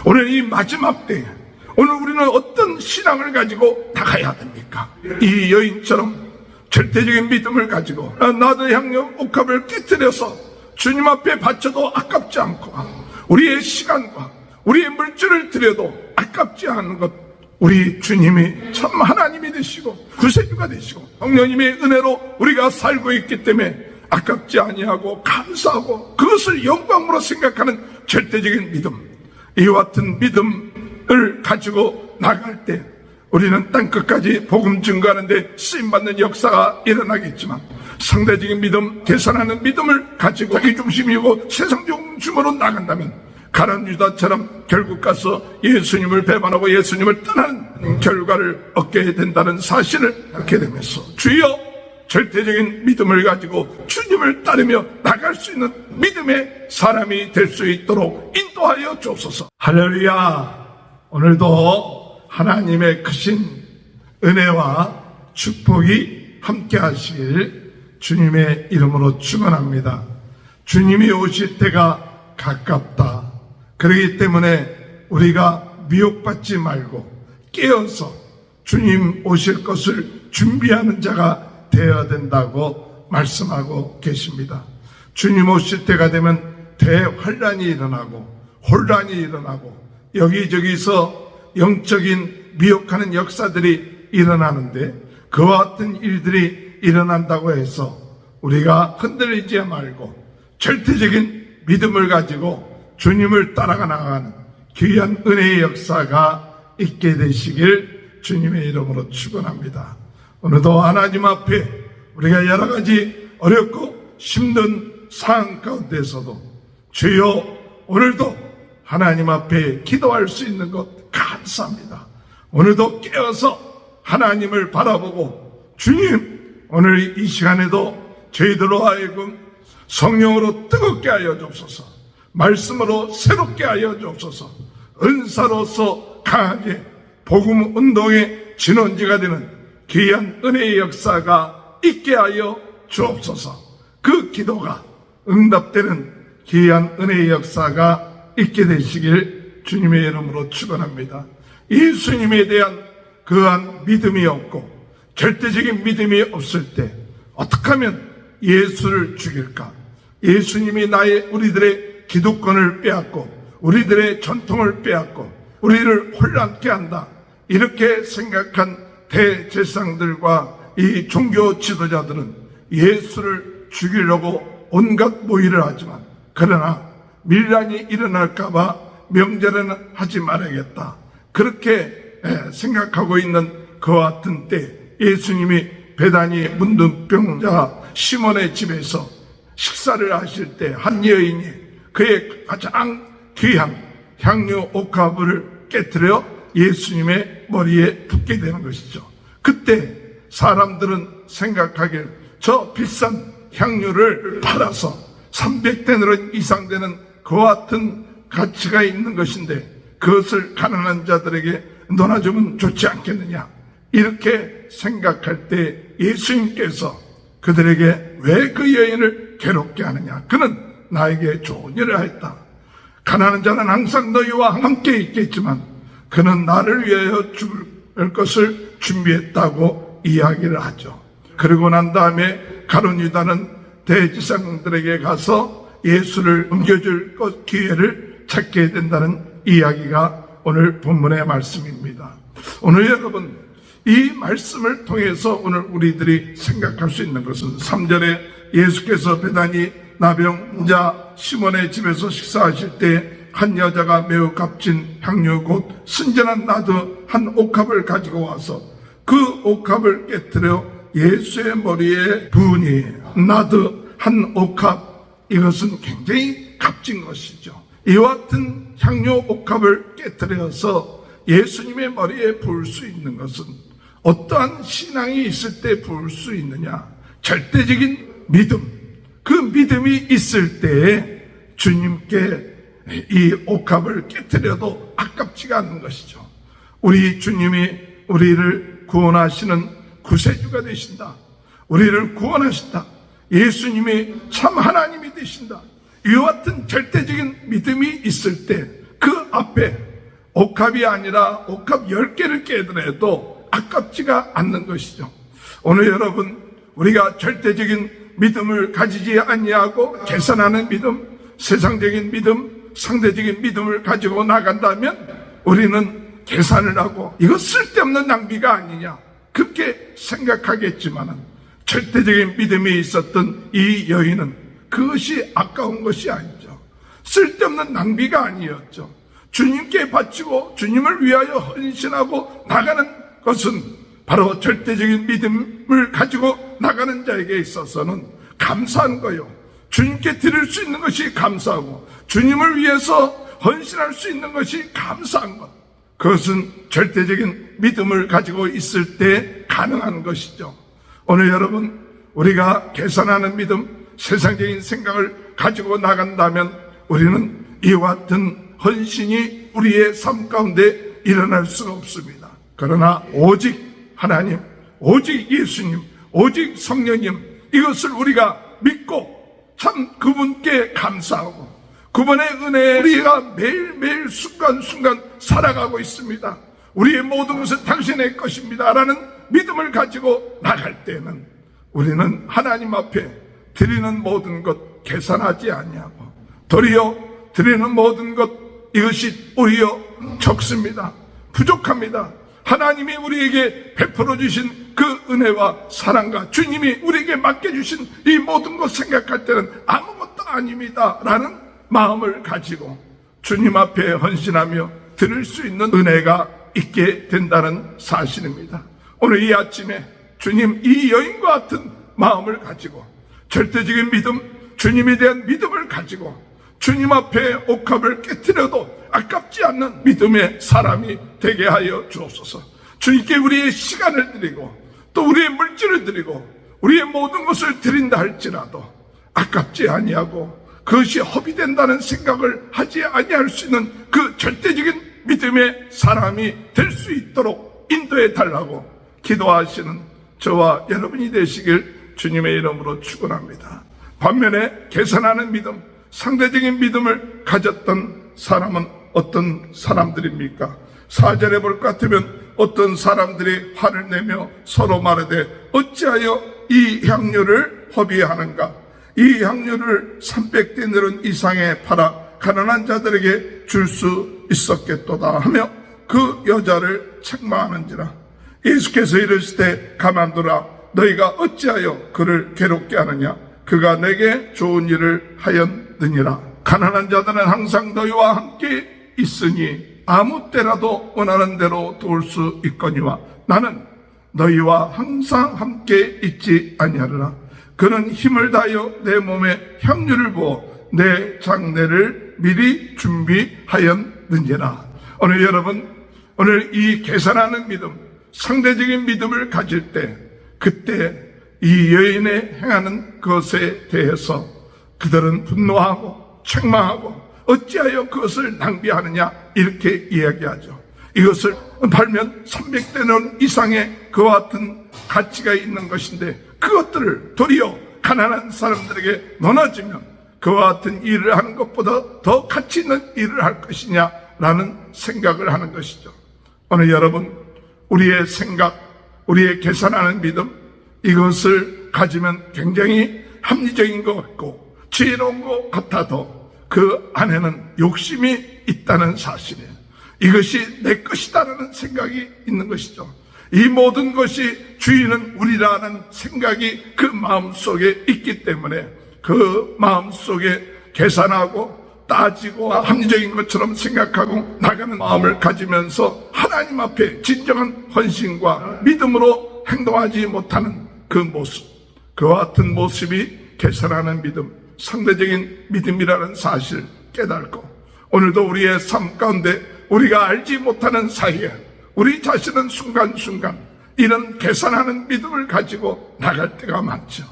오늘 이 마지막 때에 오늘 우리는 어떤 신앙을 가지고 나가야 됩니까? 이 여인처럼 절대적인 믿음을 가지고 나도 향유 옥합을 깨뜨려서 주님 앞에 바쳐도 아깝지 않고 우리의 시간과 우리의 물질을 들여도 아깝지 않은 것, 우리 주님이 참 하나님이 되시고 구세주가 되시고 성령님의 은혜로 우리가 살고 있기 때문에 아깝지 아니하고 감사하고 그것을 영광으로 생각하는 절대적인 믿음, 이와 같은 믿음을 가지고 나갈 때 우리는 땅끝까지 복음 증거하는데 쓰임받는 역사가 일어나겠지만, 상대적인 믿음, 계산하는 믿음을 가지고 자기 중심이고 세상 중심으로 나간다면 가룟 유다처럼 결국 가서 예수님을 배반하고 예수님을 떠나는 결과를 얻게 된다는 사실을 알게 되면서, 주여 절대적인 믿음을 가지고 주님을 따르며 나갈 수 있는 믿음의 사람이 될 수 있도록 인도하여 주옵소서. 할렐루야. 오늘도 하나님의 크신 은혜와 축복이 함께 하시길 주님의 이름으로 축원합니다. 주님이 오실 때가 가깝다. 그렇기 때문에 우리가 미혹받지 말고 깨어서 주님 오실 것을 준비하는 자가 되어야 된다고 말씀하고 계십니다. 주님 오실 때가 되면 대환란이 일어나고 혼란이 일어나고 여기저기서 영적인 미혹하는 역사들이 일어나는데, 그와 같은 일들이 일어난다고 해서 우리가 흔들리지 말고 절대적인 믿음을 가지고 주님을 따라가 나가는 귀한 은혜의 역사가 있게 되시길 주님의 이름으로 축원합니다. 오늘도 하나님 앞에 우리가 여러 가지 어렵고 힘든 상황 가운데서도 주여 오늘도 하나님 앞에 기도할 수 있는 것 감사합니다. 오늘도 깨어서 하나님을 바라보고 주님 오늘 이 시간에도 저희들로 하여금 성령으로 뜨겁게 하여 주옵소서, 말씀으로 새롭게 하여 주옵소서, 은사로서 강하게 복음 운동의 진원지가 되는 귀한 은혜의 역사가 있게 하여 주옵소서. 그 기도가 응답되는 귀한 은혜의 역사가 있게 되시길 주님의 이름으로 축원합니다. 예수님에 대한 그러한 믿음이 없고 절대적인 믿음이 없을 때 어떻게 하면 예수를 죽일까? 예수님이 우리들의 기득권을 빼앗고 우리들의 전통을 빼앗고 우리를 혼란케 한다, 이렇게 생각한 대제사장들과 이 종교 지도자들은 예수를 죽이려고 온갖 모의를 하지만, 그러나 밀란이 일어날까봐 명절에는 하지 말아야겠다, 그렇게 생각하고 있는 그와 같은 때 예수님이 베다니 문둥병자 시몬의 집에서 식사를 하실 때 한 여인이 그의 가장 귀한 향유 옥합을 깨뜨려 예수님의 머리에 붓게 되는 것이죠. 그때 사람들은 생각하길 저 비싼 향유를 팔아서 300데나리 이상 되는 그와 같은 가치가 있는 것인데 그것을 가난한 자들에게 나눠주면 좋지 않겠느냐, 이렇게 생각할 때 예수님께서 그들에게 왜 그 여인을 괴롭게 하느냐, 그는 나에게 좋은 일을 하였다. 가난한 자는 항상 너희와 함께 있겠지만 그는 나를 위하여 죽을 것을 준비했다고 이야기를 하죠. 그러고 난 다음에 가룟 유다는 대제사장들에게 가서 예수를 옮겨줄 기회를 찾게 된다는 이야기가 오늘 본문의 말씀입니다. 오늘 여러분, 이 말씀을 통해서 오늘 우리들이 생각할 수 있는 것은 3절에 예수께서 베다니 나병자 시몬의 집에서 식사하실 때 한 여자가 매우 값진 향유 곧 순전한 나드 한 옥합을 가지고 와서 그 옥합을 깨뜨려 예수의 머리에 부으니, 나드 한 옥합, 이것은 굉장히 값진 것이죠. 이와 같은 향유 옥합을 깨뜨려서 예수님의 머리에 부을 수 있는 것은 어떠한 신앙이 있을 때 부을 수 있느냐? 절대적인 믿음, 그 믿음이 있을 때에 주님께 이 옥합을 깨뜨려도 아깝지가 않는 것이죠. 우리 주님이 우리를 구원하시는 구세주가 되신다, 우리를 구원하신다, 예수님이 참 하나님이 되신다, 이와 같은 절대적인 믿음이 있을 때 그 앞에 옥합이 아니라 옥합 10개를 깨더라도 아깝지가 않는 것이죠. 오늘 여러분, 우리가 절대적인 믿음을 가지지 아니하고 계산하는 믿음, 세상적인 믿음, 상대적인 믿음을 가지고 나간다면 우리는 계산을 하고 이거 쓸데없는 낭비가 아니냐 그렇게 생각하겠지만은, 절대적인 믿음이 있었던 이 여인은 그것이 아까운 것이 아니죠. 쓸데없는 낭비가 아니었죠. 주님께 바치고 주님을 위하여 헌신하고 나가는 것은 바로 절대적인 믿음을 가지고 나가는 자에게 있어서는 감사한 거요. 주님께 드릴 수 있는 것이 감사하고 주님을 위해서 헌신할 수 있는 것이 감사한 것. 그것은 절대적인 믿음을 가지고 있을 때 가능한 것이죠. 오늘 여러분, 우리가 계산하는 믿음, 세상적인 생각을 가지고 나간다면 우리는 이와 같은 헌신이 우리의 삶 가운데 일어날 수가 없습니다. 그러나 오직 하나님, 오직 예수님, 오직 성령님, 이것을 우리가 믿고 참 그분께 감사하고 그분의 은혜에 우리가 매일매일 순간순간 살아가고 있습니다. 우리의 모든 것은 당신의 것입니다 라는 믿음을 가지고 나갈 때는 우리는 하나님 앞에 드리는 모든 것 계산하지 아니하고 도리어 드리는 모든 것 이것이 오히려 적습니다. 부족합니다. 하나님이 우리에게 베풀어 주신 그 은혜와 사랑과 주님이 우리에게 맡겨주신 이 모든 것 생각할 때는 아무것도 아닙니다 라는 마음을 가지고 주님 앞에 헌신하며 드릴 수 있는 은혜가 있게 된다는 사실입니다. 오늘 이 아침에 주님, 이 여인과 같은 마음을 가지고 절대적인 믿음, 주님에 대한 믿음을 가지고 주님 앞에 옥합을 깨트려도 아깝지 않는 믿음의 사람이 되게 하여 주옵소서. 주님께 우리의 시간을 드리고 또 우리의 물질을 드리고 우리의 모든 것을 드린다 할지라도 아깝지 아니하고 그것이 허비된다는 생각을 하지 아니할 수 있는 그 절대적인 믿음의 사람이 될 수 있도록 인도해 달라고 기도하시는 저와 여러분이 되시길 주님의 이름으로 축원합니다. 반면에 계산하는 믿음, 상대적인 믿음을 가졌던 사람은 어떤 사람들입니까? 4절에 볼 것 같으면 어떤 사람들이 화를 내며 서로 말하되 어찌하여 이 향료를 허비하는가? 이 향료를 300데나리온 이상에 팔아 가난한 자들에게 줄 수 있었겠도다 하며 그 여자를 책망하는지라. 예수께서 이르시되 가만두라. 너희가 어찌하여 그를 괴롭게 하느냐? 그가 내게 좋은 일을 하였느니라. 가난한 자들은 항상 너희와 함께 있으니 아무 때라도 원하는 대로 도울 수 있거니와 나는 너희와 항상 함께 있지 아니하리라. 그는 힘을 다하여 내 몸에 향유를 부어 내 장례를 미리 준비하였느니라. 오늘 여러분, 오늘 이 계산하는 믿음, 상대적인 믿음을 가질 때 그때 이 여인의 행하는 것에 대해서 그들은 분노하고 책망하고 어찌하여 그것을 낭비하느냐 이렇게 이야기하죠. 이것을 팔면 300데나리온 이상의 그와 같은 가치가 있는 것인데 그것들을 도리어 가난한 사람들에게 나눠주면 그와 같은 일을 하는 것보다 더 가치 있는 일을 할 것이냐라는 생각을 하는 것이죠. 오늘 여러분, 우리의 생각, 우리의 계산하는 믿음, 이것을 가지면 굉장히 합리적인 것 같고 지혜로운 것 같아도 그 안에는 욕심이 있다는 사실이에요. 이것이 내 것이다라는 생각이 있는 것이죠. 이 모든 것이 주인은 우리라는 생각이 그 마음속에 있기 때문에 그 마음속에 계산하고 따지고 합리적인 것처럼 생각하고 나가는 마음을 가지면서 하나님 앞에 진정한 헌신과 믿음으로 행동하지 못하는 그 모습, 그와 같은 모습이 계산하는 믿음, 상대적인 믿음이라는 사실 깨닫고 오늘도 우리의 삶 가운데 우리가 알지 못하는 사이에 우리 자신은 순간순간 이런 계산하는 믿음을 가지고 나갈 때가 많죠.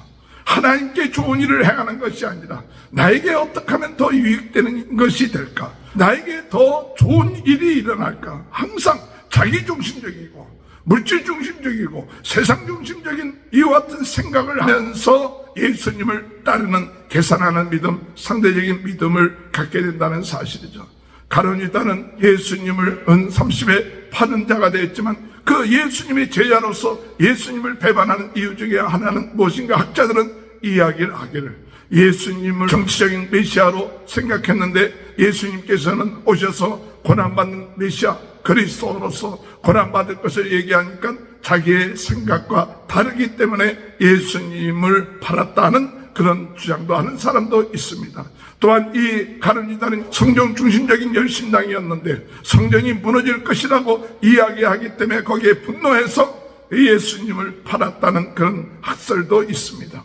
하나님께 좋은 일을 행하는 것이 아니라 나에게 어떻게 하면 더 유익되는 것이 될까? 나에게 더 좋은 일이 일어날까? 항상 자기중심적이고 물질중심적이고 세상중심적인 이와 같은 생각을 하면서 예수님을 따르는 계산하는 믿음, 상대적인 믿음을 갖게 된다는 사실이죠. 가룟 유다는 예수님을 은 30에 파는 자가 되었지만 그 예수님의 제자로서 예수님을 배반하는 이유 중에 하나는 무엇인가? 학자들은 이야기를 하기를 예수님을 정치적인 메시아로 생각했는데 예수님께서는 오셔서 고난받는 메시아 그리스도로서 고난받을 것을 얘기하니까 자기의 생각과 다르기 때문에 예수님을 팔았다는 그런 주장도 하는 사람도 있습니다. 또한 이 가룟 유다는 성경 중심적인 열심당이었는데 성전이 무너질 것이라고 이야기하기 때문에 거기에 분노해서 예수님을 팔았다는 그런 학설도 있습니다.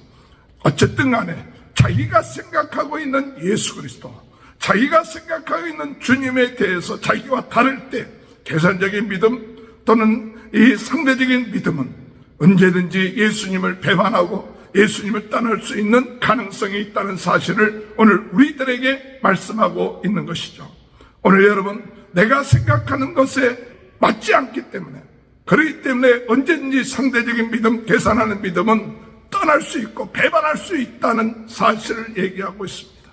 어쨌든 간에 자기가 생각하고 있는 예수 그리스도, 자기가 생각하고 있는 주님에 대해서 자기와 다를 때 계산적인 믿음 또는 이 상대적인 믿음은 언제든지 예수님을 배반하고 예수님을 떠날 수 있는 가능성이 있다는 사실을 오늘 우리들에게 말씀하고 있는 것이죠. 오늘 여러분, 내가 생각하는 것에 맞지 않기 때문에, 그렇기 때문에 언제든지 상대적인 믿음, 계산하는 믿음은 떠날 수 있고 배반할 수 있다는 사실을 얘기하고 있습니다.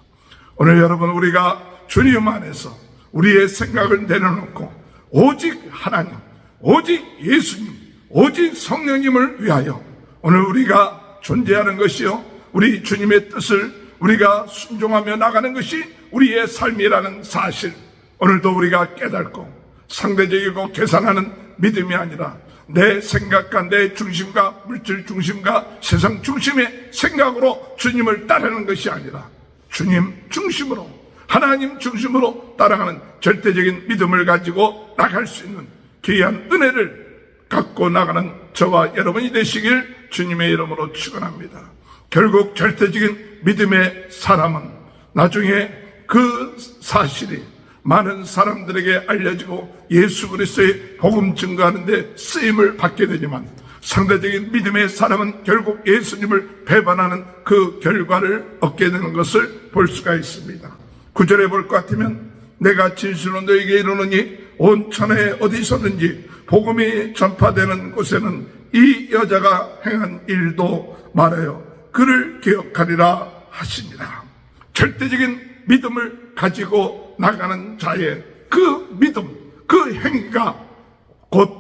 오늘 여러분, 우리가 주님 안에서 우리의 생각을 내려놓고 오직 하나님, 오직 예수님, 오직 성령님을 위하여 오늘 우리가 존재하는 것이요, 우리 주님의 뜻을 우리가 순종하며 나가는 것이 우리의 삶이라는 사실, 오늘도 우리가 깨닫고 상대적이고 계산하는 믿음이 아니라 내 생각과 내 중심과 물질 중심과 세상 중심의 생각으로 주님을 따르는 것이 아니라 주님 중심으로, 하나님 중심으로 따라가는 절대적인 믿음을 가지고 나갈 수 있는 귀한 은혜를 갖고 나가는 저와 여러분이 되시길 주님의 이름으로 축원합니다. 결국 절대적인 믿음의 사람은 나중에 그 사실이 많은 사람들에게 알려지고 예수 그리스도의 복음 증거하는 데 쓰임을 받게 되지만, 상대적인 믿음의 사람은 결국 예수님을 배반하는 그 결과를 얻게 되는 것을 볼 수가 있습니다. 9절에 볼 것 같으면 내가 진실로 너에게 이르노니 온 천하에 어디서든지 복음이 전파되는 곳에는 이 여자가 행한 일도 말하여 그를 기억하리라 하시니라. 절대적인 믿음을 가지고 나가는 자의 그 믿음, 그 행위가 곧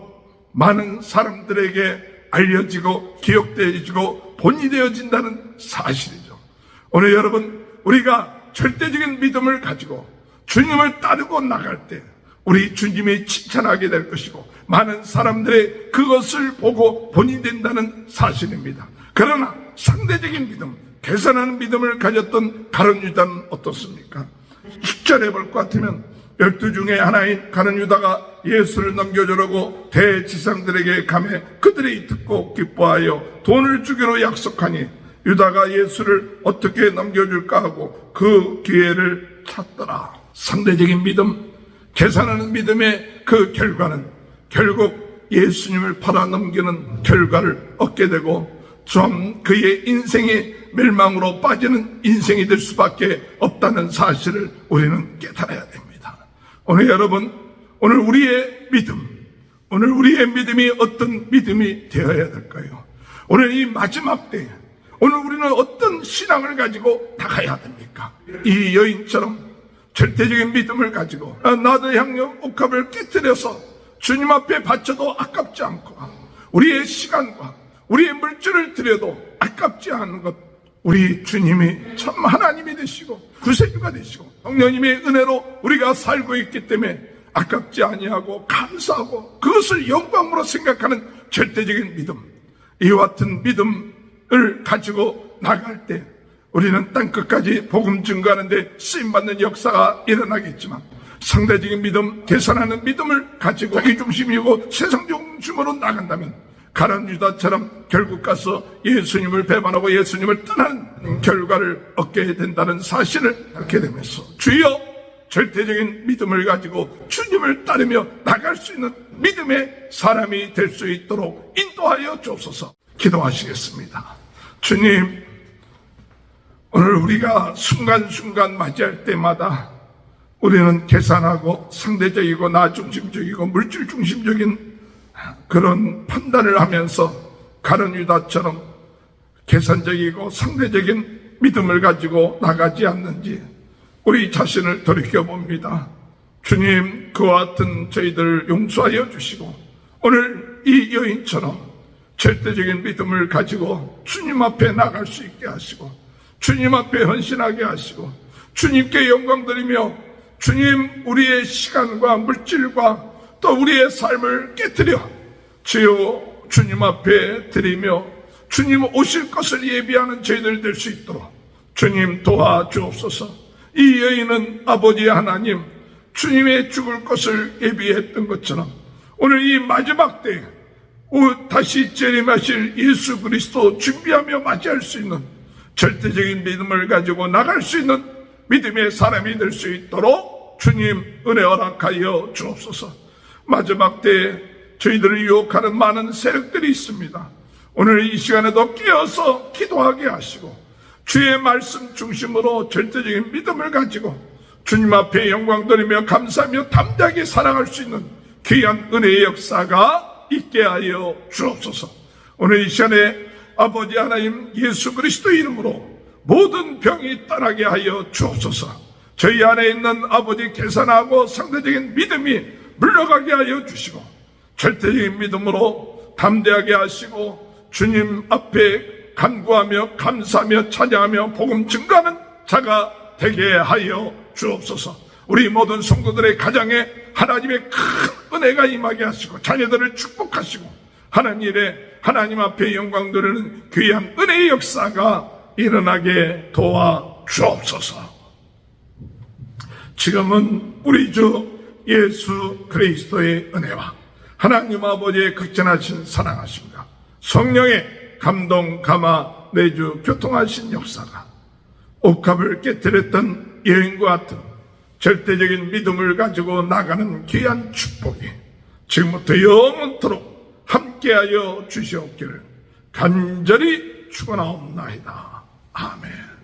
많은 사람들에게 알려지고 기억되어지고 본이 되어진다는 사실이죠. 오늘 여러분, 우리가 절대적인 믿음을 가지고 주님을 따르고 나갈 때 우리 주님이 칭찬하게 될 것이고 많은 사람들의 그것을 보고 본이 된다는 사실입니다. 그러나 상대적인 믿음, 계산하는 믿음을 가졌던 가룟 유다는 어떻습니까? 10절에 볼 것 같으면 12 중에 하나인 가룟 유다가 예수를 넘겨주려고 대지상들에게 가매 그들이 듣고 기뻐하여 돈을 주기로 약속하니 유다가 예수를 어떻게 넘겨줄까 하고 그 기회를 찾더라. 상대적인 믿음, 계산하는 믿음의 그 결과는 결국 예수님을 팔아넘기는 결과를 얻게 되고 좀 그의 인생이 멸망으로 빠지는 인생이 될 수밖에 없다는 사실을 우리는 깨달아야 됩니다. 오늘 여러분, 오늘 우리의 믿음이 어떤 믿음이 되어야 될까요? 오늘 이 마지막 때에 오늘 우리는 어떤 신앙을 가지고 나가야 됩니까? 이 여인처럼 절대적인 믿음을 가지고 나도 향유 옥합을 깨뜨려서 주님 앞에 바쳐도 아깝지 않고 우리의 시간과 우리의 물질을 들여도 아깝지 않은 것, 우리 주님이 참 하나님이 되시고 구세주가 되시고 성령님의 은혜로 우리가 살고 있기 때문에 아깝지 아니하고 감사하고 그것을 영광으로 생각하는 절대적인 믿음, 이와 같은 믿음을 가지고 나갈 때 우리는 땅끝까지 복음 증거하는 데 쓰임받는 역사가 일어나겠지만, 상대적인 믿음, 계산하는 믿음을 가지고 자기 중심이고 세상 중심으로 나간다면 가룟 유다처럼 결국 가서 예수님을 배반하고 예수님을 떠나는 결과를 얻게 된다는 사실을 알게 되면서 주여, 절대적인 믿음을 가지고 주님을 따르며 나갈 수 있는 믿음의 사람이 될 수 있도록 인도하여 주옵소서. 기도하시겠습니다. 주님, 오늘 우리가 순간순간 맞이할 때마다 우리는 계산하고 상대적이고 나 중심적이고 물질 중심적인 그런 판단을 하면서 가룟 유다처럼 계산적이고 상대적인 믿음을 가지고 나가지 않는지 우리 자신을 돌이켜봅니다. 주님, 그와 같은 저희들을 용서하여 주시고 오늘 이 여인처럼 절대적인 믿음을 가지고 주님 앞에 나갈 수 있게 하시고 주님 앞에 헌신하게 하시고 주님께 영광 드리며 주님, 우리의 시간과 물질과 또 우리의 삶을 깨뜨려 주여 주님 앞에 드리며 주님 오실 것을 예비하는 저희들 될 수 있도록 주님 도와주옵소서. 이 여인은 아버지 하나님, 주님의 죽을 것을 예비했던 것처럼 오늘 이 마지막 때에 다시 재림하실 예수 그리스도 준비하며 맞이할 수 있는 절대적인 믿음을 가지고 나갈 수 있는 믿음의 사람이 될 수 있도록 주님 은혜 허락하여 주옵소서. 마지막 때에 저희들을 유혹하는 많은 세력들이 있습니다. 오늘 이 시간에도 깨어서 기도하게 하시고 주의 말씀 중심으로 절대적인 믿음을 가지고 주님 앞에 영광 드리며 감사하며 담대하게 살아갈 수 있는 귀한 은혜의 역사가 있게 하여 주옵소서. 오늘 이 시간에 아버지 하나님 예수 그리스도 이름으로 모든 병이 떠나게 하여 주옵소서. 저희 안에 있는 아버지 계산하고 상대적인 믿음이 물러가게 하여 주시고 절대적인 믿음으로 담대하게 하시고 주님 앞에 간구하며 감사하며 찬양하며 복음 증거하는 자가 되게 하여 주옵소서. 우리 모든 성도들의 가정에 하나님의 큰 은혜가 임하게 하시고 자녀들을 축복하시고 하나님 일에 하나님 앞에 영광 드리는 귀한 은혜의 역사가 일어나게 도와주옵소서. 지금은 우리 주 예수 그리스도의 은혜와 하나님 아버지의 극진하신 사랑하심과 성령의 감동, 감화, 내주, 교통하신 역사가 옥합을 깨뜨렸던 여인과 같은 절대적인 믿음을 가지고 나가는 귀한 축복이 지금부터 영원토록 함께하여 주시옵기를 간절히 축원하옵나이다. 아멘.